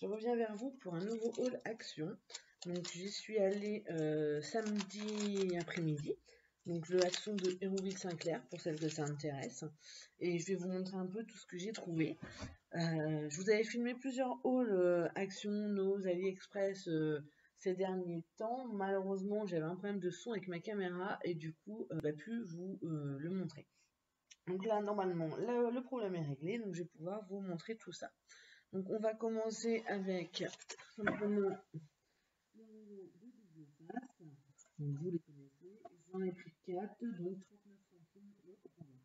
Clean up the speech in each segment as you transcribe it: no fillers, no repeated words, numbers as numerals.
je reviens vers vous pour un nouveau haul Action. Donc j'y suis allée samedi après-midi. Donc le Action de Hérouville Saint-Clair pour celles que ça intéresse. Et je vais vous montrer un peu tout ce que j'ai trouvé. Je vous avais filmé plusieurs hauls Action, Nose, AliExpress ces derniers temps. Malheureusement j'avais un problème de son avec ma caméra et du coup pas pu vous le montrer. Donc là normalement le problème est réglé, donc je vais pouvoir vous montrer tout ça. Donc on va commencer avec simplement le rouleau de double face. Donc vous les connaissez. J'en ai pris 4, donc 39 centimes le rouleau.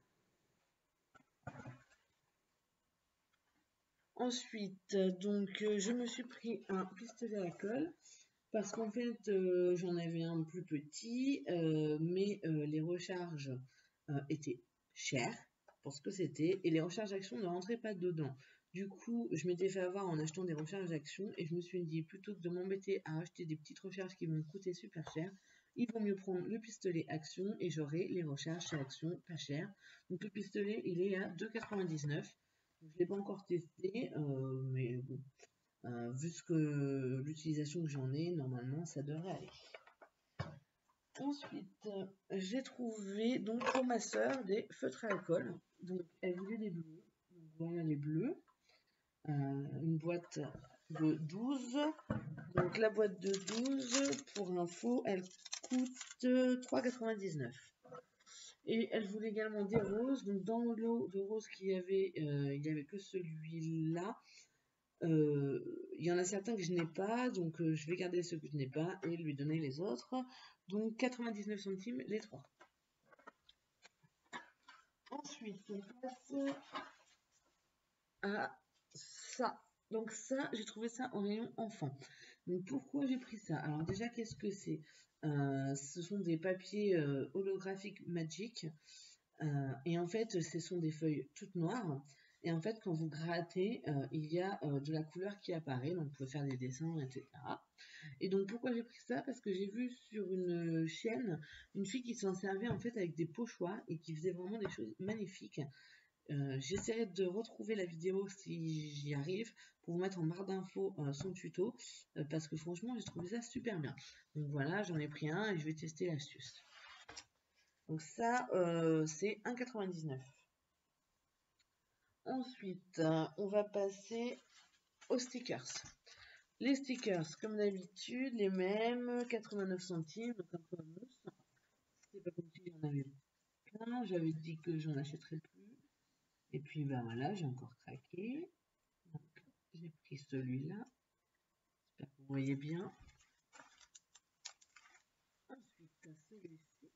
Ensuite, donc je me suis pris un pistolet à colle parce qu'en fait j'en avais un plus petit, mais les recharges étaient chères pour ce que c'était et les recharges Action ne rentraient pas dedans. Du coup, je m'étais fait avoir en achetant des recharges Action et je me suis dit, plutôt que de m'embêter à acheter des petites recharges qui vont me coûter super cher, il vaut mieux prendre le pistolet Action et j'aurai les recharges chez Action pas cher. Donc le pistolet, il est à 2,99 €. Je ne l'ai pas encore testé, mais bon, vu que l'utilisation que j'en ai, normalement, ça devrait aller. Ensuite, j'ai trouvé donc pour ma soeur des feutres à alcool. Donc elle voulait des bleus. Donc voilà les bleus. Une boîte de 12. Donc la boîte de 12, pour info, elle coûte 3,99 €. Et elle voulait également des roses. Donc dans le lot de roses qu'il y avait, il n'y avait que celui-là. Il y en a certains que je n'ai pas, donc je vais garder ceux que je n'ai pas et lui donner les autres. Donc 99 centimes les 3. Ensuite, on passe à ça. Donc ça, j'ai trouvé ça en rayon enfant. Donc pourquoi j'ai pris ça? Alors déjà, qu'est-ce que c'est? Ce sont des papiers holographiques Magic. Et en fait, ce sont des feuilles toutes noires. Et en fait, quand vous grattez, il y a de la couleur qui apparaît. Donc, vous pouvez faire des dessins, etc. Et donc, pourquoi j'ai pris ça? Parce que j'ai vu sur une chaîne une fille qui s'en servait en fait avec des pochoirs et qui faisait vraiment des choses magnifiques. J'essaierai de retrouver la vidéo si j'y arrive pour vous mettre en barre d'infos son tuto parce que franchement, j'ai trouvé ça super bien. Donc voilà, j'en ai pris un et je vais tester l'astuce. Donc ça, c'est 1,99 €. Ensuite, on va passer aux stickers. Les stickers, comme d'habitude, les mêmes, 89 centimes, donc un peu en mousse. C'est pas comme si j'en avais plein, j'avais dit que j'en achèterais plus. Et puis, ben voilà, j'ai encore craqué. Donc, j'ai pris celui-là. J'espère que vous voyez bien. Ensuite, celui-ci.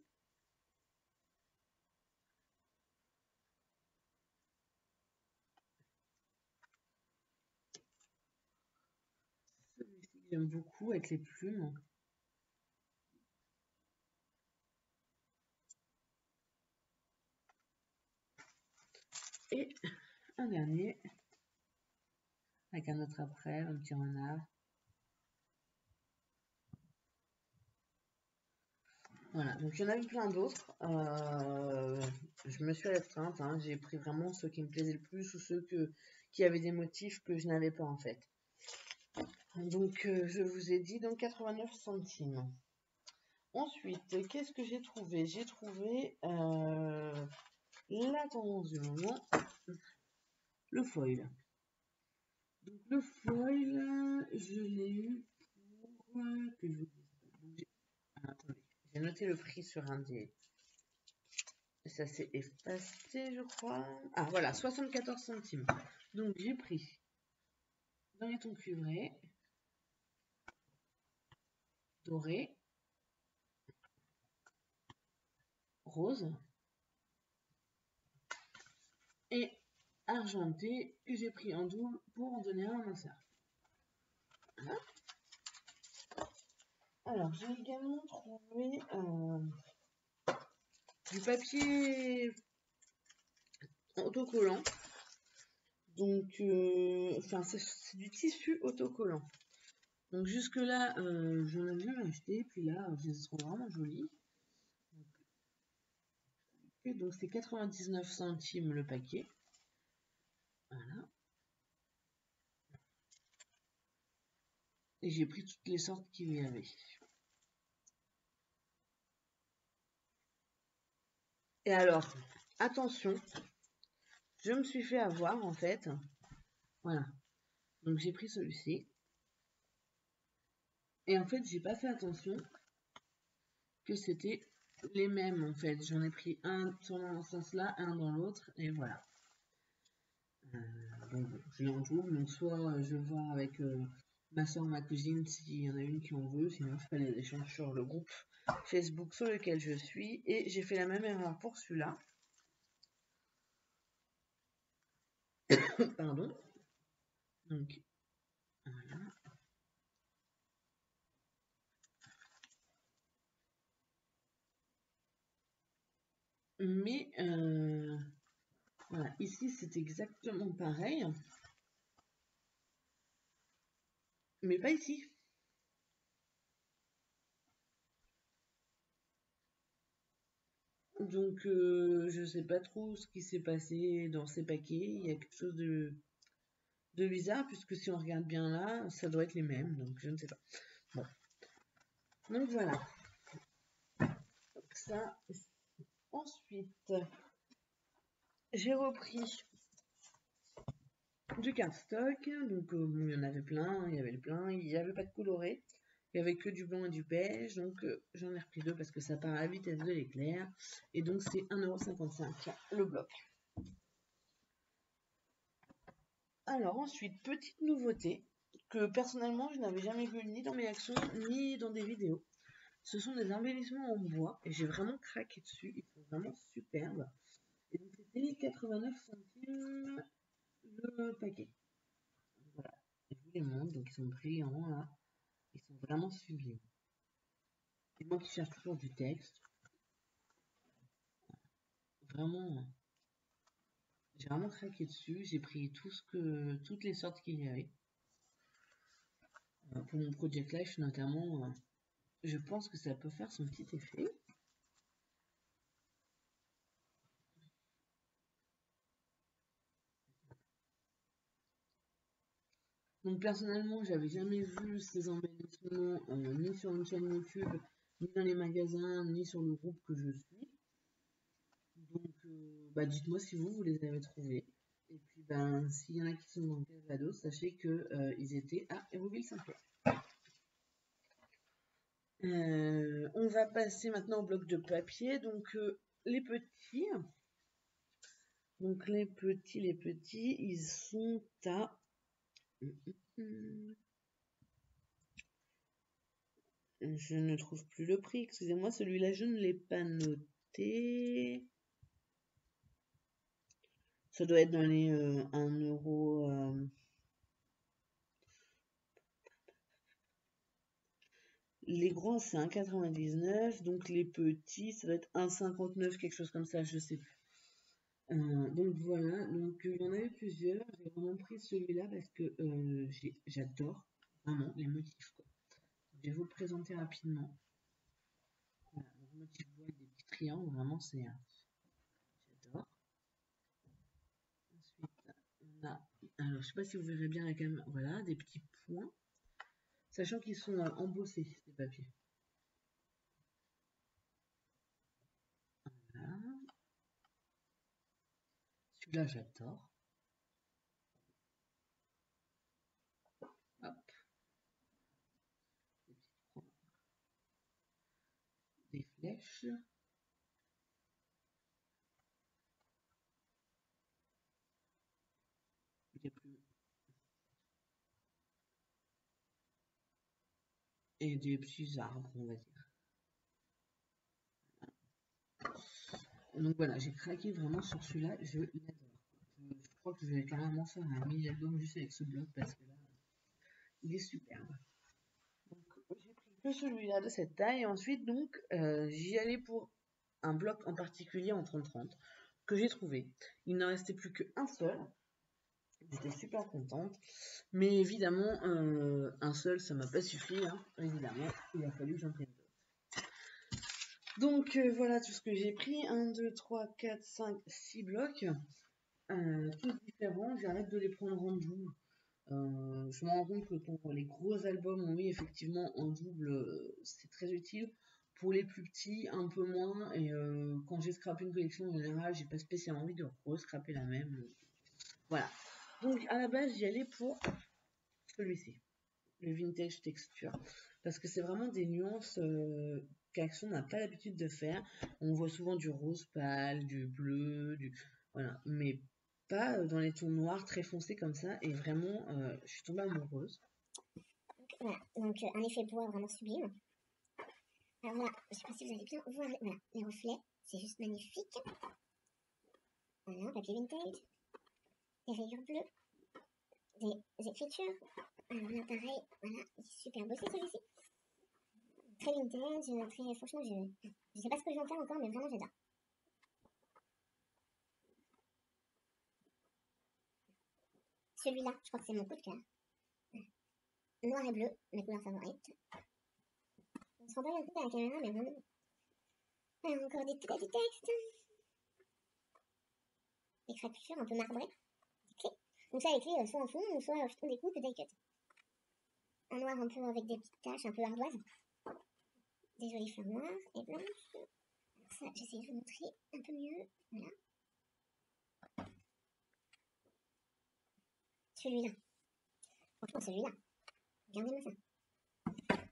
Celui-ci que j'aime beaucoup avec les plumes. Et un dernier, avec un autre après, un petit renard. Voilà, donc il y en a eu plein d'autres. Je me suis restreinte, hein, j'ai pris vraiment ceux qui me plaisaient le plus ou ceux qui avaient des motifs que je n'avais pas en fait. Donc je vous ai dit donc 89 centimes. Ensuite, qu'est-ce que j'ai trouvé? J'ai trouvé la tendance du moment, le foil. Donc le foil, je l'ai eu pour que je vous dise. Attendez, j'ai noté le prix sur un des. Ça s'est effacé, je crois. Ah, voilà, 74 centimes. Donc, j'ai pris dans les tons cuivrés, doré, rose et argenté que j'ai pris en double pour en donner un à ma soeur. Voilà. Alors, j'ai également trouvé du papier autocollant. Donc, enfin, c'est du tissu autocollant. Donc, jusque-là, j'en avais jamais acheté. Puis là, je les trouve vraiment jolis. Donc, c'est 99 centimes le paquet. Voilà. Et j'ai pris toutes les sortes qu'il y avait. Et alors, attention, je me suis fait avoir en fait. Voilà. Donc j'ai pris celui-ci. Et en fait, j'ai pas fait attention que c'était les mêmes en fait. J'en ai pris un dans ce sens-là, un dans l'autre, et voilà. Donc je les retrouve. Donc soit je vais voir avec ma soeur ou ma cousine s'il y en a une qui en veut, sinon je fais les échanges sur le groupe Facebook sur lequel je suis. Et j'ai fait la même erreur pour celui-là. Pardon. Donc voilà. Mais voilà, ici c'est exactement pareil, mais pas ici. Donc je sais pas trop ce qui s'est passé dans ces paquets. Il y a quelque chose de bizarre, puisque si on regarde bien là, ça doit être les mêmes, donc je ne sais pas. Bon. Donc voilà. Donc ça. Ensuite, j'ai repris du cardstock. Donc il y en avait plein, il y avait le plein, il n'y avait pas de coloré. Il n'y avait que du blanc et du beige, donc j'en ai repris deux parce que ça part à la vitesse de l'éclair. Et donc c'est 1,55 € le bloc. Alors ensuite, petite nouveauté que personnellement je n'avais jamais vue ni dans mes actions ni dans des vidéos. Ce sont des embellissements en bois et j'ai vraiment craqué dessus, ils sont vraiment superbes. Et donc c'était 89 centimes le paquet. Voilà, je vous les montre, donc ils sont brillants là, ils sont vraiment sublimes. Et moi qui cherche toujours du texte, vraiment, j'ai vraiment craqué dessus, j'ai pris toutes les sortes qu'il y avait. Pour mon Project Life notamment, je pense que ça peut faire son petit effet. Donc personnellement, j'avais jamais vu ces embellissements ni sur une chaîne YouTube, ni dans les magasins, ni sur le groupe que je suis. Donc bah, dites-moi si vous les avez trouvés. Et puis ben s'il y en a qui sont dans le Calvados, sachez que ils étaient à Hérouville-Saint-Pierre. On va passer maintenant au bloc de papier. Donc les petits. Donc les petits, ils sont à je ne trouve plus le prix, excusez-moi, celui-là je ne l'ai pas noté. Ça doit être dans les 1 euro. Les grands c'est 1,99, donc les petits ça doit être 1,59, quelque chose comme ça, je sais plus. Donc voilà, donc il y en avait plusieurs, j'ai vraiment pris celui-là parce que j'adore vraiment les motifs, quoi. Je vais vous le présenter rapidement. Voilà, donc motif bois avec des petits triangles, vraiment c'est j'adore. Ensuite, on a, alors je sais pas si vous verrez bien la caméra, voilà, des petits points, sachant qu'ils sont embossés ces papiers. Voilà. Celui-là j'adore. Hop. Des flèches. Et des petits arbres, on va dire. Donc voilà, j'ai craqué vraiment sur celui-là, je l'adore. Je crois que je vais carrément faire un mini-album juste avec ce bloc parce que là, il est superbe. Donc j'ai pris que celui-là de cette taille. Et ensuite, donc, j'y allais pour un bloc en particulier en 30-30 que j'ai trouvé. Il n'en restait plus qu'un seul. J'étais super contente. Mais évidemment, un seul, ça m'a pas suffi. Hein. Évidemment, il a fallu que j'en prenne d'autres. Donc voilà tout ce que j'ai pris. 1, 2, 3, 4, 5, 6 blocs. Tous différents. J'arrête de les prendre en double. Je me rends compte que pour les gros albums, oui, effectivement, en double, c'est très utile. Pour les plus petits, un peu moins. Et quand j'ai scrappé une collection, en général, j'ai pas spécialement envie de re-scraper la même. Voilà. Donc, à la base, j'y allais pour celui-ci, le Vintage Texture. Parce que c'est vraiment des nuances qu'Action n'a pas l'habitude de faire. On voit souvent du rose pâle, du bleu, voilà. Mais pas dans les tons noirs très foncés comme ça. Et vraiment, je suis tombée amoureuse. Voilà, donc un effet bois vraiment sublime. Alors voilà, je sais pas si vous allez bien voir voilà, les reflets, c'est juste magnifique. Voilà, papier vintage, des rayures bleues, des écritures. Alors là, pareil, voilà, il est super beau, c'est celui-ci. Très vintage, très, franchement, je sais pas ce que je vais en faire encore, mais vraiment, j'adore. Celui-là, je crois que c'est mon coup de cœur. Noir et bleu, mes couleurs favorites. On se rend pas bien compte à la caméra, mais vraiment. Alors, encore des petits textes. Des craputures un peu marbrées. Des clés. Donc ça, les clés, soit en fond, soit en découpe et die cut. Un noir un peu avec des petites taches un peu ardoises. Des jolies fleurs noires et blanches. Alors ça, j'essaie de vous montrer un peu mieux. Voilà. Celui-là. Franchement, celui-là. Regardez-moi ça.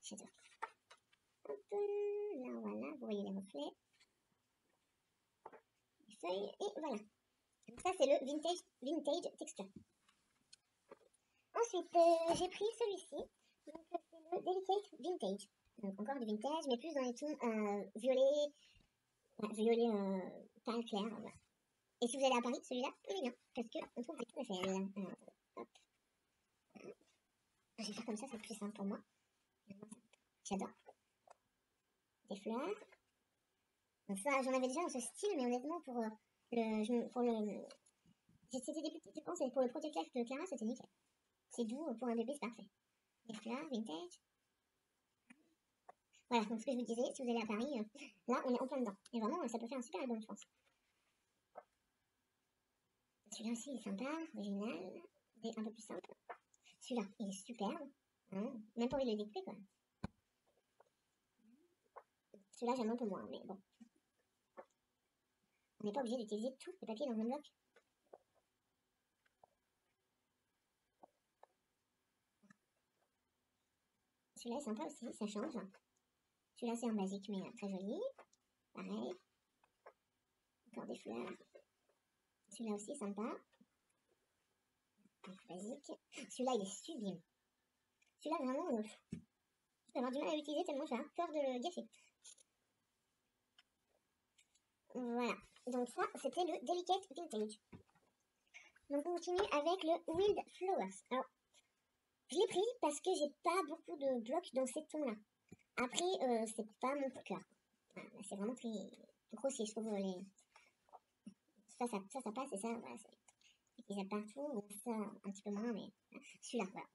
J'adore. Hop, là, voilà. Vous voyez les reflets. Les feuilles. Et voilà. Donc ça, c'est le vintage texture. Ensuite, j'ai pris celui-ci. Donc, c'est le Delicate Vintage. Donc, encore du vintage, mais plus dans les tons violet, violet pâle clair. Voilà. Et si vous allez à Paris, celui-là, il est bien. Parce qu'on trouve des tout à fait. Alors, hop. Je vais faire comme ça, c'est plus simple pour moi. J'adore. Des fleurs. Donc ça, j'en avais déjà dans ce style, mais honnêtement, pour le... C'était des petites dépenses, et pour le Project Life de Clara, c'était nickel. C'est doux, pour un bébé, c'est parfait. Des fleurs, vintage. Voilà, donc ce que je vous disais, si vous allez à Paris, là, on est en plein dedans. Et vraiment, ça peut faire un super album, je pense. Celui-là aussi, il est sympa, original, et un peu plus simple. Celui-là, il est superbe. Hein, même pas envie de le découper, quoi. Celui-là, j'aime un peu moins, mais bon. On n'est pas obligé d'utiliser tout le papier dans un bloc. Celui-là est sympa aussi, ça change. Celui-là, c'est un basique, mais très joli. Pareil. Encore des fleurs. Celui-là aussi, sympa. Basique. Celui-là, il est sublime. Celui-là, vraiment, je vais avoir du mal à l'utiliser tellement j'ai peur de le gâcher. Voilà. Donc ça, c'était le Delicate Vintage. Donc on continue avec le Wild Flowers. Alors, je l'ai pris parce que j'ai pas beaucoup de blocs dans ces tons-là. Après, c'est pas mon coup de cœur. Voilà, c'est vraiment très grossier, je trouve. Ça passe, et ça, voilà, il y a partout. Ça, un petit peu moins, mais celui-là, voilà.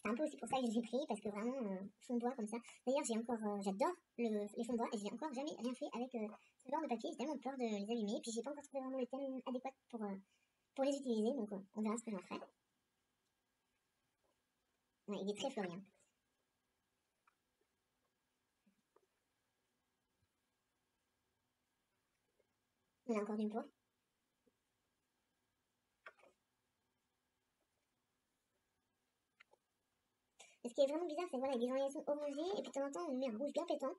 C'est un peu aussi pour ça que je les ai pris, parce que vraiment, fond de bois comme ça. D'ailleurs, j'adore les fonds de bois, et j'ai encore jamais rien fait avec ce genre de papier. J'ai tellement peur de les abîmer, puis j'ai pas encore trouvé vraiment le thème adéquat pour les utiliser, donc on verra ce que j'en ferai. Ouais, il est très fleuri. Hein. Il a encore du bois. Et ce qui est vraiment bizarre, c'est que voilà, il y a des enliaisons orangées, et puis de temps en temps, on met un rouge bien pétant.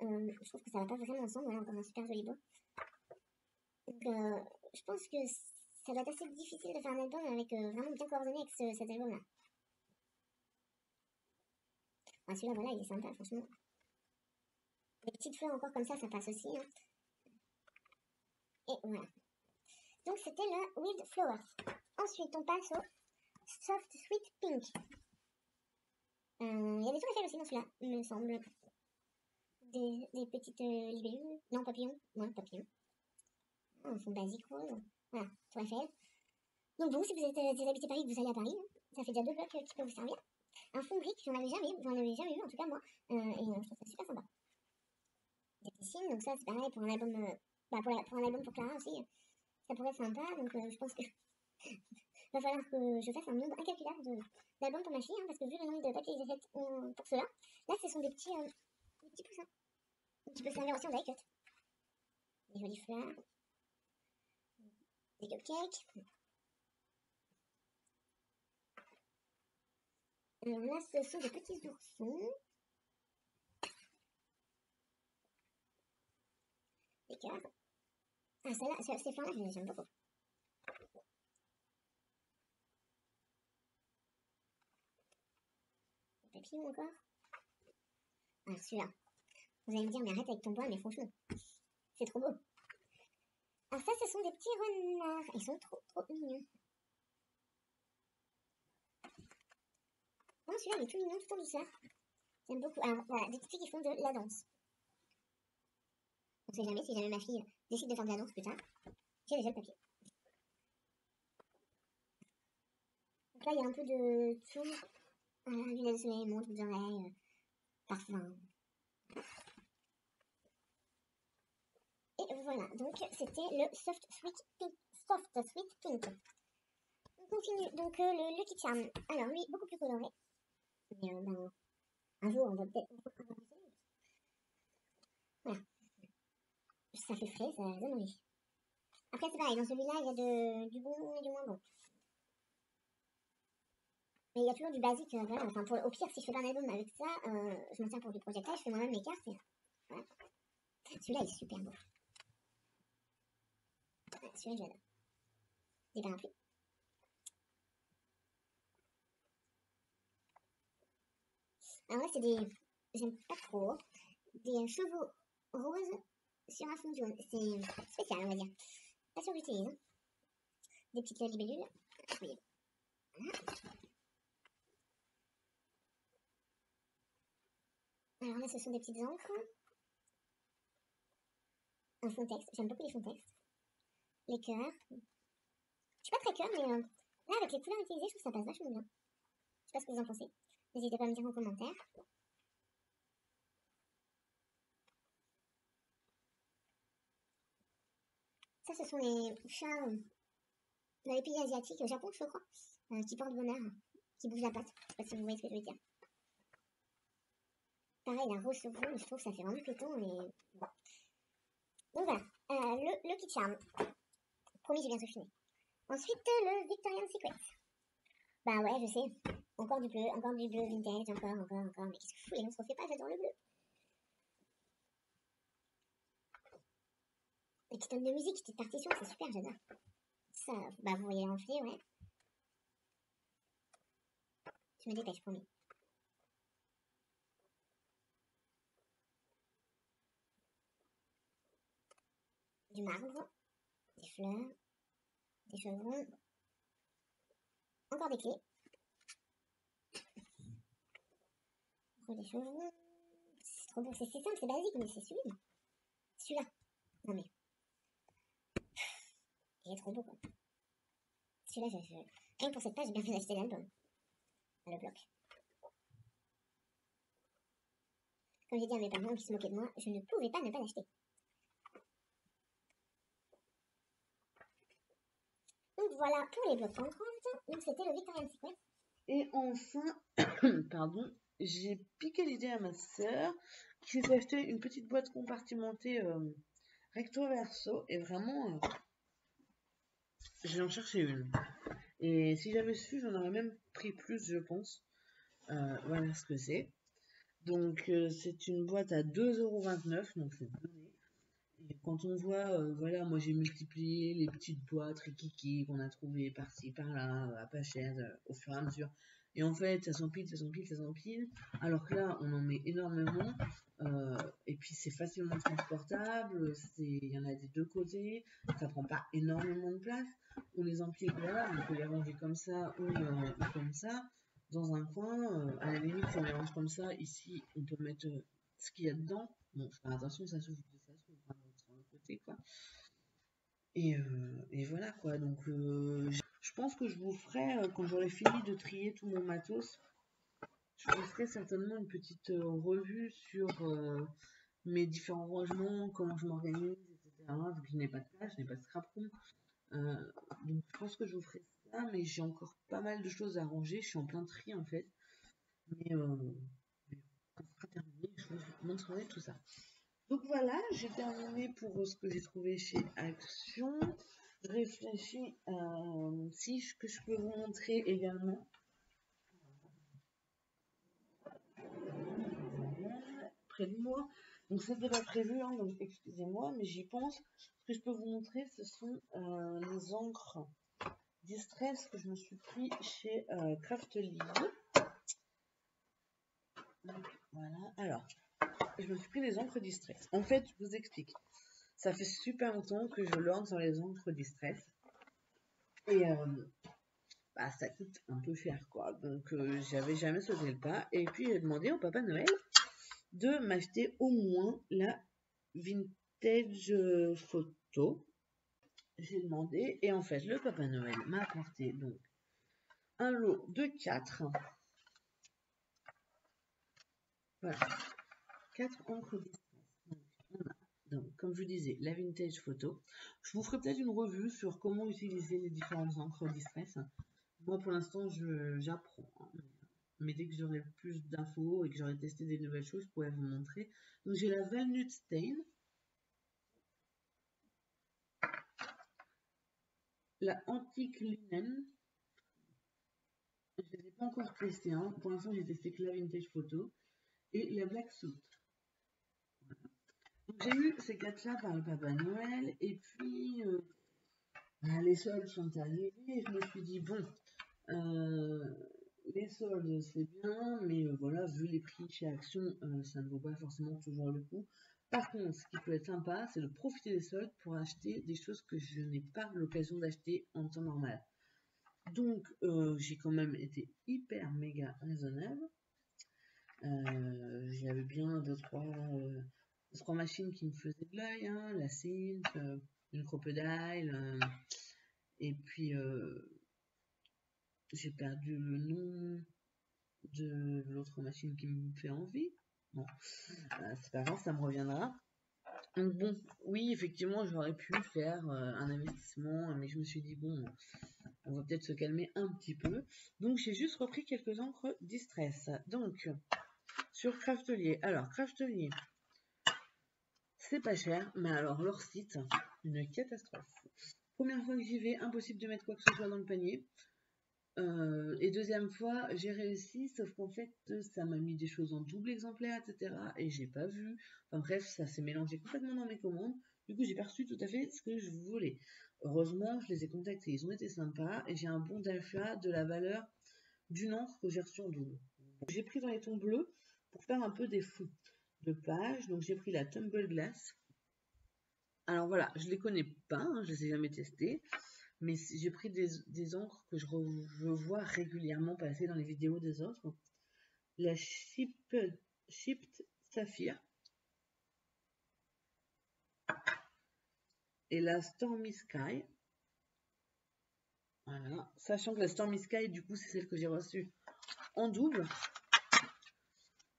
Je trouve que ça va pas vraiment ensemble. Voilà, encore un super joli bois. Donc, je pense que ça va être assez difficile de faire un album avec vraiment bien coordonné avec cet album-là. Ah, celui-là, voilà, il est sympa, franchement. Les petites fleurs encore comme ça passe aussi. Hein. Et voilà. Donc, c'était le Wild Flowers. Ensuite, on passe au Soft Sweet Pink. Il y a des tours Eiffel aussi dans celui-là, il me semble. Des petites libellules. Non, papillons. Ouais, papillons. Ah, un fond basique rose. Voilà, tour Eiffel. Donc bon, si vous habitez Paris, que vous allez à Paris, hein, ça fait déjà 2 blocs qui peuvent vous servir. Un fond brique, j'en avais jamais vu en tout cas moi, et je trouve ça super sympa. Des piscines, donc ça c'est pareil pour un album, pour un album pour Clara aussi, ça pourrait être sympa, donc je pense que va falloir que je fasse un nombre incalculable d'albums pour ma fille, hein, parce que vu le nombre de papiers qu'ils achètent pour cela, là ce sont des petits poussins. Tu peux servir aussi en die cut. Des jolies fleurs, des cupcakes. Alors là, ce sont des petits oursons. Des cœurs. Ah, celle-là, ces fleurs-là, je les aime beaucoup. Des papillons encore. Ah, celui-là. Vous allez me dire, mais arrête avec ton bois, mais franchement, c'est trop beau. Alors ça, ce sont des petits renards. Ils sont trop mignons. Oh, celui-là, il est tout mignon, tout en douceur. J'aime beaucoup. Alors voilà, des petits filles qui font de la danse. On sait jamais, si jamais ma fille décide de faire de la danse plus tard, j'ai déjà le papier. Donc là, il y a un peu de tout. Voilà, lunettes de soleil, montre d'oreilles, parfum. Et voilà, donc c'était le Soft Sweet Pink. On continue, donc le Lucky Charm. Alors lui, beaucoup plus coloré. Mais ben, un jour, on va peut-être... Voilà. Ça fait frais, ça donne envie. Après, c'est pareil, dans celui-là, il y a du bon et du moins bon. Mais il y a toujours du basique, voilà. Enfin, au pire, si je fais pas un album avec ça, je m'en tiens pour du projectile, je fais moi-même mes cartes. Et, voilà. Celui-là, il est super beau. Ouais, celui-là, je l'adore. Des parapluies. Alors là, c'est des... J'aime pas trop. Des chevaux roses sur un fond jaune. C'est spécial, on va dire. Pas sûr que j'utilise. Hein. Des petites libellules. Oui. Voilà. Alors là, ce sont des petites encres. Un fond texte. J'aime beaucoup les fonds texte. Les cœurs. Je suis pas très cœur, mais là, avec les couleurs utilisées, je trouve que ça passe vachement bien. Je sais pas ce que vous en pensez. N'hésitez pas à me dire en commentaire. Ça, ce sont les chats dans les pays asiatiques, au Japon, je crois, qui portent bonheur, qui bougent la patte. Je sais pas si vous voyez ce que je veux dire. Pareil, la rose sur rose, je trouve que ça fait vraiment pétant. Et... Bon. Donc voilà, le Lucky Charm. Promis, j'ai bientôt fini. Ensuite, le Victoria's Secret. Bah ouais, je sais. Encore du bleu vintage, encore. Mais qu'est-ce que fou, on se refait pas, j'adore le bleu. Les petites notes de musique, petites partitions, c'est super, j'adore. Ça, bah vous voyez l'enfiler, ouais. Je me dépêche, promis. Du marbre, des fleurs, des chevrons, encore des clés. Encore des chevrons. C'est trop beau, c'est simple, c'est basique, mais c'est sublime. Celui-là. Non mais. Il est trop beau, quoi. Celui-là, rien que pour cette page, j'ai bien fait d'acheter l'album. Le bloc. Comme j'ai dit à mes parents qui se moquaient de moi, je ne pouvais pas ne pas l'acheter. Donc voilà pour les blocs Minecraft. Donc c'était le Victoria's Secret. Et enfin, pardon, j'ai piqué l'idée à ma sœur qui s'est acheté une petite boîte compartimentée recto verso et vraiment, j'ai en cherché une. Et si j'avais su, j'en aurais même pris plus, je pense. Voilà ce que c'est. Donc c'est une boîte à 2,29 €, donc c'est donné. Et quand on voit, voilà, moi j'ai multiplié les petites boîtes rikiki qu'on a trouvées par-ci, par-là, à pas cher, au fur et à mesure. Et en fait, ça s'empile. Alors que là, on en met énormément. Et puis c'est facilement transportable. Il y en a des deux côtés. Ça prend pas énormément de place. On les empile, voilà, on peut les ranger comme ça ou comme ça. Dans un coin, à la limite, si on les range comme ça, ici, on peut mettre ce qu'il y a dedans. Bon, faire attention, ça s'ouvre sur le côté, quoi. Et voilà, quoi. Donc, je pense que je vous ferai, quand j'aurai fini de trier tout mon matos, je vous ferai certainement une petite revue sur mes différents rangements, comment je m'organise, etc. Vu que je n'ai pas de place, je n'ai pas de scrap room. Donc, je pense que je vous ferai ça, mais j'ai encore pas mal de choses à ranger. Je suis en plein tri en fait. Mais quand ce sera terminé, je vous montrerai tout ça. Donc voilà, j'ai terminé pour ce que j'ai trouvé chez Action. Je réfléchis si que je peux vous montrer également. Près de moi. Donc c'était pas prévu, hein, donc excusez-moi, mais j'y pense. Ce que je peux vous montrer, ce sont les encres Distress que je me suis pris chez Craftly. Voilà, alors, je me suis pris des encres Distress. En fait, je vous explique. Ça fait super longtemps que je lorgne sur les encres Distress. Et bah, ça coûte un peu cher, quoi. Donc, j'avais jamais sauté le pas. Et puis, j'ai demandé au Papa Noël de m'acheter au moins la Vintage Photo. J'ai demandé. Et en fait, le Papa Noël m'a apporté donc un lot de 4. Voilà. 4 encres Distress. Donc, comme je vous disais, la Vintage Photo. Je vous ferai peut-être une revue sur comment utiliser les différentes encres Distress. Moi, pour l'instant, j'apprends. Hein. Mais dès que j'aurai plus d'infos et que j'aurai testé des nouvelles choses, je pourrai vous montrer. Donc, j'ai la Walnut Stain. La Antique Linen. Je ne les ai pas encore testées. Hein. Pour l'instant, j'ai testé que la Vintage Photo. Et la Black Suit. Donc, j'ai eu ces 4-là par le Papa Noël. Et puis, les soldes sont arrivés. Et je me suis dit, bon, les soldes, c'est bien, mais voilà, vu les prix chez Action, ça ne vaut pas forcément toujours le coup. Par contre, ce qui peut être sympa, c'est de profiter des soldes pour acheter des choses que je n'ai pas l'occasion d'acheter en temps normal. Donc, j'ai quand même été hyper méga raisonnable. J'avais bien 2-3 machines qui me faisaient de l'œil, hein, la Synth, une Crocodile, et puis j'ai perdu le nom de l'autre machine qui me fait envie. Bon, c'est pas grave, ça me reviendra. Donc bon, oui, effectivement, j'aurais pu faire un investissement, mais je me suis dit, bon, on va peut-être se calmer un petit peu. Donc j'ai juste repris quelques encres Distress. Donc, sur Craftly. Alors, Craftly, c'est pas cher, mais alors leur site, une catastrophe. Première fois que j'y vais, impossible de mettre quoi que ce soit dans le panier. Et deuxième fois, j'ai réussi, sauf qu'en fait, ça m'a mis des choses en double exemplaire, etc. Et j'ai pas vu. Enfin bref, ça s'est mélangé complètement dans mes commandes. Du coup, j'ai perçu tout à fait ce que je voulais. Heureusement, je les ai contactés, ils ont été sympas. Et j'ai un bon d'achat de la valeur d'une encre que j'ai reçue en double. J'ai pris dans les tons bleus pour faire un peu des fonds de page. Donc j'ai pris la Tumble Glass. Alors voilà, je les connais pas, hein, je les ai jamais testées. Mais j'ai pris des encres que je vois régulièrement passer dans les vidéos des autres. La Shipped Sapphire et la Stormy Sky. Voilà. Sachant que la Stormy Sky, du coup, c'est celle que j'ai reçue en double.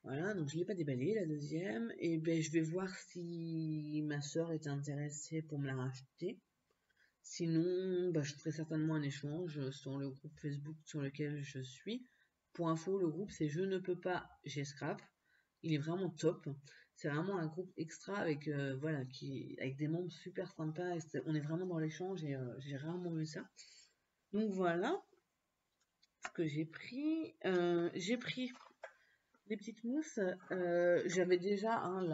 Voilà, donc je ne l'ai pas déballée, la deuxième. Et ben, je vais voir si ma soeur est intéressée pour me la racheter. Sinon, bah, je ferai certainement un échange sur le groupe Facebook sur lequel je suis. Pour info, le groupe c'est Je ne peux pas, j'ai scrap. Il est vraiment top. C'est vraiment un groupe extra avec voilà, avec des membres super sympas. On est vraiment dans l'échange et j'ai rarement vu ça. Donc voilà ce que j'ai pris. J'ai pris des petites mousses. J'avais déjà un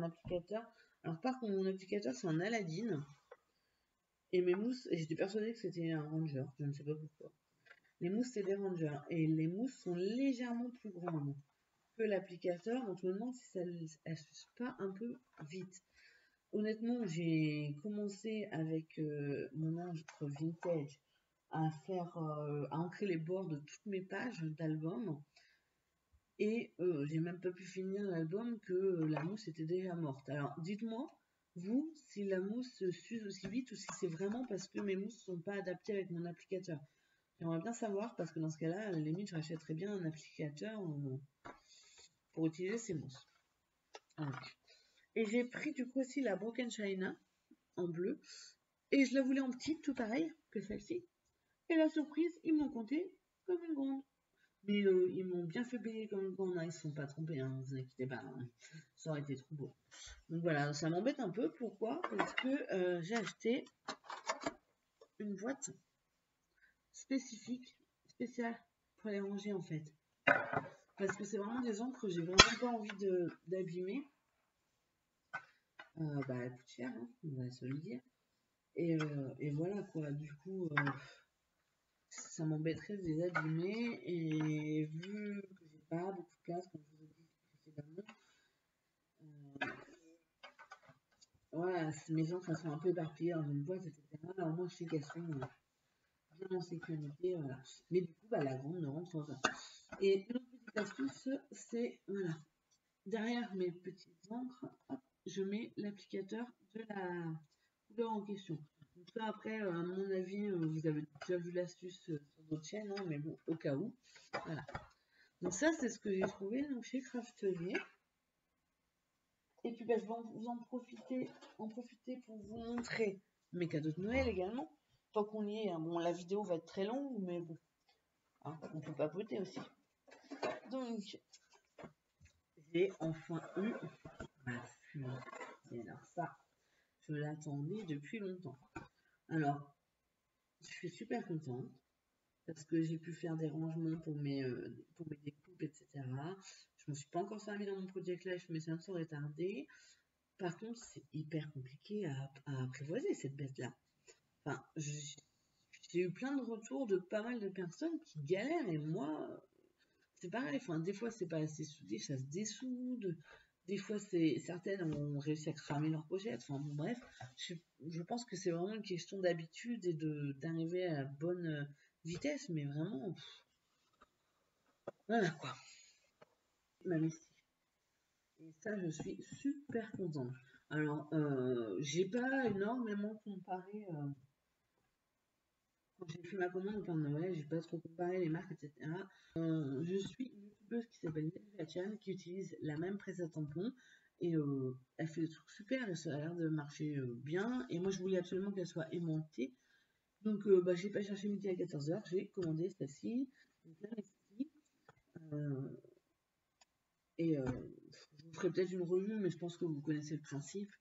applicateur. Alors par contre, mon applicateur c'est un Aladdin. Et mes mousses, j'étais persuadée que c'était un Ranger, je ne sais pas pourquoi. Les mousses, c'est des Rangers. Et les mousses sont légèrement plus grandes que l'applicateur. Donc, je me demande si elles s'usent pas un peu vite. Honnêtement, j'ai commencé avec mon encre vintage à ancrer les bords de toutes mes pages d'album. Et j'ai même pas pu finir l'album que la mousse était déjà morte. Alors, dites-moi, vous, si la mousse s'use aussi vite ou si c'est vraiment parce que mes mousses sont pas adaptées avec mon applicateur. J'aimerais bien savoir parce que dans ce cas-là, à la limite, j'achèterais bien un applicateur pour utiliser ces mousses. Donc. Et j'ai pris du coup aussi la Broken China en bleu. Et je la voulais en petite, tout pareil, que celle-ci. Et la surprise, ils m'ont compté comme une grande. Mais ils m'ont bien fait payer comme une grande, hein. Ils ne se sont pas trompés, hein, vous inquiétez pas, hein. Ça aurait été trop beau. Donc voilà, ça m'embête un peu. Pourquoi? Parce que j'ai acheté une boîte spéciale pour les ranger en fait. Parce que c'est vraiment des encres que j'ai vraiment pas envie d'abîmer. Bah, elle coûte cher, hein, on va se le dire. Et voilà quoi, du coup, ça m'embêterait de les abîmer. Et vu que j'ai pas beaucoup de place, comme je vous ai dit précédemment, voilà, mes encres elles sont un peu éparpillées dans une boîte, etc. Au moins je sais qu'elles sont bien en sécurité, voilà. Mais du coup, bah, la grande ne rentre pas. Et une autre petite astuce, c'est, voilà, derrière mes petites encres, hop, je mets l'applicateur de la couleur en question. Donc ça, après, à mon avis, vous avez déjà vu l'astuce sur d'autres chaînes, hein, mais bon, au cas où, voilà. Donc ça, c'est ce que j'ai trouvé donc, chez Craftelier. Et puis, bah, je vais vous en profiter pour vous montrer mes cadeaux de Noël également. Tant qu'on y est, hein. Bon, la vidéo va être très longue, mais bon, hein, on peut papoter aussi. Donc, j'ai enfin eu ma fume. Et alors ça, je l'attendais depuis longtemps. Alors, je suis super contente parce que j'ai pu faire des rangements pour mes découpes, etc. Je me suis pas encore servi dans mon Project Life, mais ça ne saurait tarder. Par contre, c'est hyper compliqué à apprivoiser cette bête-là. Enfin, j'ai eu plein de retours de pas mal de personnes qui galèrent et moi, c'est pareil. Enfin, des fois, c'est pas assez soudé, ça se dessoude. Des fois, certaines ont réussi à cramer leur pochette. Enfin, bon, bref, je pense que c'est vraiment une question d'habitude et d'arriver à la bonne vitesse, mais vraiment, voilà quoi. Ma mystique. Et ça, je suis super contente. Alors, j'ai pas énormément comparé. Quand j'ai fait ma commande au Père Noël, j'ai pas trop comparé les marques, etc. Je suis une youtubeuse qui s'appelle Chan qui utilise la même presse à tampon et elle fait des trucs super et ça a l'air de marcher bien. Et moi, je voulais absolument qu'elle soit aimantée. Donc, bah, j'ai pas cherché midi à 14h, j'ai commandé celle-ci. Donc là, ici. Et je vous ferai peut-être une revue, mais je pense que vous connaissez le principe.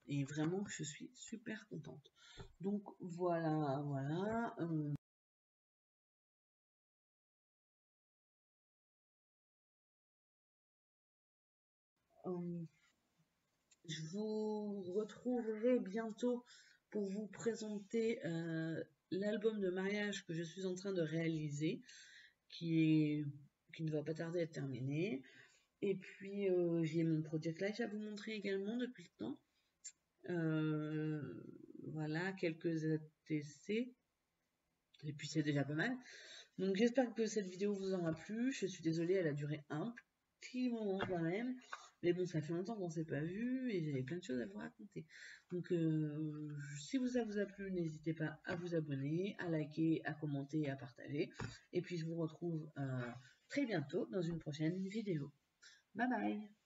Et vraiment, je suis super contente. Donc voilà, voilà. Je vous retrouverai bientôt pour vous présenter l'album de mariage que je suis en train de réaliser, qui ne va pas tarder à être terminé. Et puis j'ai mon Project Life à vous montrer également depuis le temps. Voilà, quelques ATC. Et puis c'est déjà pas mal. Donc j'espère que cette vidéo vous aura plu. Je suis désolée, elle a duré un petit moment quand même. Mais bon, ça fait longtemps qu'on ne s'est pas vu et j'avais plein de choses à vous raconter. Donc si ça vous a plu, n'hésitez pas à vous abonner, à liker, à commenter et à partager. Et puis je vous retrouve très bientôt dans une prochaine vidéo. Bye bye!